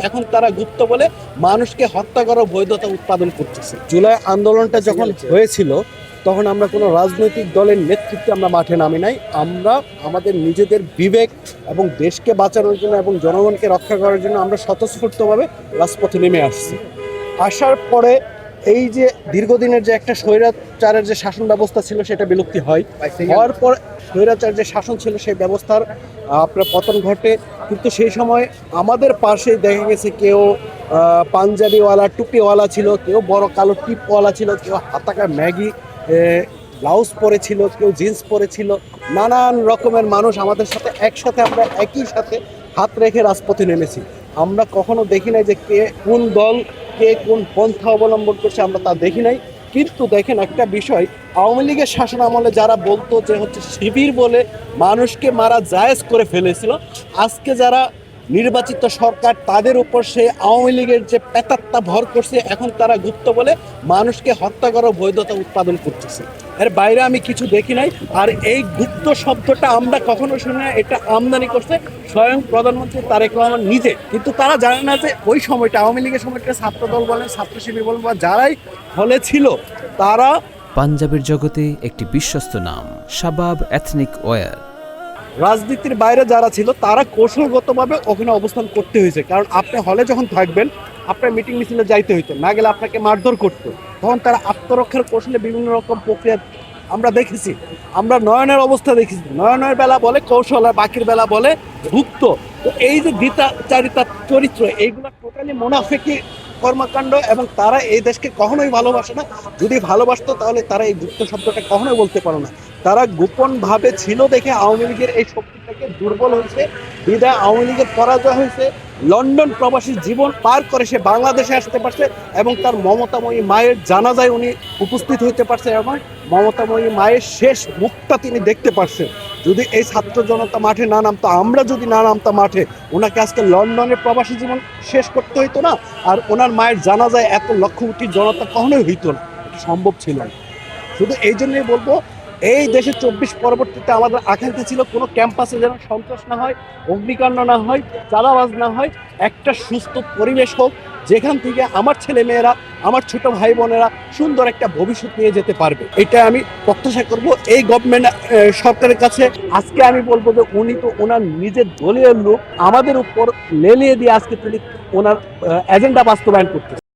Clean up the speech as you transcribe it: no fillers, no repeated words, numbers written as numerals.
এখন তারা গুপ্ত বলে মানুষকে হত্যা করার বৈধতা উৎপাদন করতেছে। জুলাই আন্দোলনটা যখন হয়েছিল তখন আমরা কোনো রাজনৈতিক দলের নেতৃত্বে আমরা মাঠে নামি নাই। আমরা আমাদের নিজেদের বিবেক এবং দেশকে বাঁচানোর জন্য এবং জনগণকে রক্ষা করার জন্য আমরা স্বতঃস্ফূর্তভাবে রাজপথে নেমে আসছি। আসার পরে এই যে দীর্ঘদিনের যে একটা স্বৈরাচারের যে শাসন ব্যবস্থা ছিল সেটা বিলুপ্তি হয়। হওয়ার পর স্বৈরাচার যে শাসন ছিল সেই ব্যবস্থার আপনার পতন ঘটে। কিন্তু সেই সময় আমাদের পাশে দেখা গেছে কেউ পাঞ্জাবিওয়ালা টুপিওয়ালা ছিল, কেউ বড় কালো টিপওয়ালা ছিল, কেউ হাতাকা ম্যাগি ব্লাউজ পরেছিল, কেউ জিন্স পরেছিল। নানান রকমের মানুষ আমাদের সাথে একসাথে আমরা একই সাথে হাত রেখে রাজপথে নেমেছি। আমরা কখনো দেখি নাই যে কে কোন দল কে কোন পন্থা অবলম্বন করছে, আমরা তা দেখি নাই। কিন্তু দেখেন একটা বিষয়, আওয়ামী লীগের শাসন আমলে যারা বলতো যে হচ্ছে শিবির বলে মানুষকে মারা জায়েজ করে ফেলেছিল, আজকে যারা নির্বাচিত সরকার তাদের উপর সে আওয়ামী লীগের যে পেতাত্তা ভর করছে, এখন তারা গুপ্ত বলে মানুষকে হত্যা করার বৈধতা উৎপাদন করতেছে। এর বাইরে আমি কিছু দেখি নাই। আর এই গুপ্ত শব্দটা আমরা কখনো শুনি না, এটা আমদানি করছে স্বয়ং প্রধানমন্ত্রী তারেক রহমান নিজে। কিন্তু তারা জানে না যে ওই সময়টা আওয়ামী লীগের সময়টা ছাত্রদল বলেন, ছাত্র শিবির বলেন বা যারাই হলে ছিল তারা পাঞ্জাবের জগতে একটি বিশ্বস্ত নাম শাবাব এথনিক ওয়্যার। রাজনীতির বাইরে যারা ছিল তারা কৌশলগতভাবে ওখানে অবস্থান করতে হয়েছে। কারণ আপনি হলে যখন থাকবেন আপনার মিটিং মিছিলে যাইতে হইতো, না গেলে আপনাকে মারধর করতো। তখন তারা আত্মরক্ষার কৌশলে বিভিন্ন রকম প্রক্রিয়া আমরা দেখেছি। আমরা নয়নের অবস্থা দেখেছি, নয়নের বেলা বলে কৌশল আর বাকির বেলা বলে গুপ্ত। তো এই যে দ্বিচারিতার চরিত্র, এইগুলো টোটালি মুনাফিকি কর্মকাণ্ড এবং তারা এই দেশকে কখনোই ভালোবাসে না। যদি ভালোবাসতো তাহলে তারা এই গুপ্ত শব্দটা কখনোই বলতে পারো না। তারা গোপনভাবে ছিল দেখে আওয়ামী লীগের এই শক্তিটাকে দুর্বল হয়েছে, বিদায় আওয়ামী লীগের পরাজয় হয়েছে। লন্ডন প্রবাসী জীবন পার করে সে বাংলাদেশে আসতে পারছে এবং তার মমতাময়ী মায়ের জানাজায় উনি উপস্থিত হতে পারছে এবং মমতাময়ী মায়ের শেষ মুখটা তিনি দেখতে পারছেন। যদি এই ছাত্র জনতা মাঠে না নামতো, আমরা যদি না নামতাম মাঠে, ওনাকে আজকে লন্ডনের প্রবাসী জীবন শেষ করতে হইতো না। আর ওনার মায়ের জানাজায় এত লক্ষ কোটি জনতা কখনোই হইতো না, এটা সম্ভব ছিল না। শুধু এই জন্যই বলবো, এই দেশে 24 পরবর্তীতে আমাদের আকাঙ্ক্ষা ছিল কোনো ক্যাম্পাসে যেন সন্ত্রাস না হয়, অগ্নিকাণ্ড না হয়, চাঁদাবাজ না হয়, একটা সুস্থ পরিবেশ হোক যেখান থেকে আমার ছেলে মেয়েরা, আমার ছোট ভাই বোনেরা সুন্দর একটা ভবিষ্যৎ নিয়ে যেতে পারবে। এটা আমি প্রত্যাশা করব এই গভর্নমেন্ট সরকারের কাছে। আজকে আমি বলবো যে উনি তো ওনার নিজের দলীয় লোক আমাদের উপর লেলিয়ে দিয়ে আজকে তিনি ওনার এজেন্ডা বাস্তবায়ন করতেছেন।